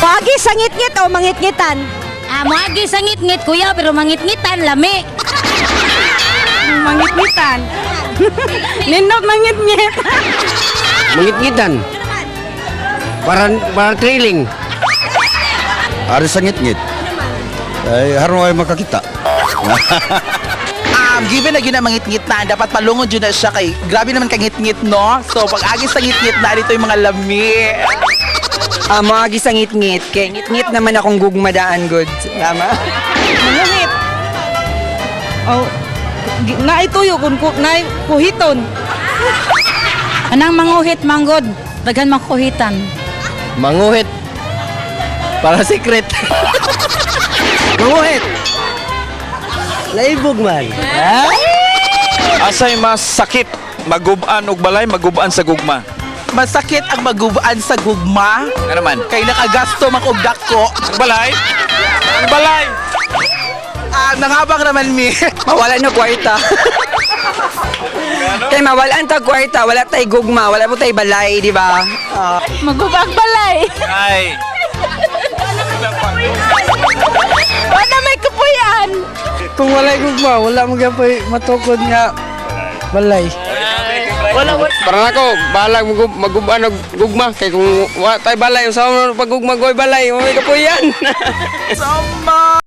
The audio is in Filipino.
Wagi sa ngit-ngit o mangit-ngitan? Moagi sa ngit-ngit kuya, pero mangit-ngitan, lami. Mangit-ngitan. Nindot mangit-ngit. Mangit-ngitan. Parang trailing. Ari sa ngit-ngit. Ay, harong ay makakita. Given na yun ang mangit-ngit na, dapat palungod yun na siya kay, grabe naman kangit-ngit, no? So, pag agis sa ngit-ngit na, dito yung mga lami. Mga sa ngit-ngit. Kaya ngit-ngit naman akong gugmadaan good. Tama? Mangungit. Oh, naituyo kung kuhiton. Anang manguhit, manggod. Daghan makuhitan. Manguhit. Para secret. Manguhit. Laibog man. Asay mas sakit magubaan og balay, magubaan sa gugma. Masakit ang magubaan sa gugma. Nga naman. Kay nakagasto makugdak ko. Ang balay? Ang balay! Nanghabang naman mi. Mawalan na kwarta. Kaya mawalan ta kwarta, wala tay gugma, wala po tay balay, di ba? Magubag balay. Ay! Wala may kapuyan. Kung walay gugma, wala mo gapoy matukod nga balay. Parang ako, balag magubaan og gugma. Kaya kung wa tay balay, sa pag gugma goy balay, may kapuyan. Sama!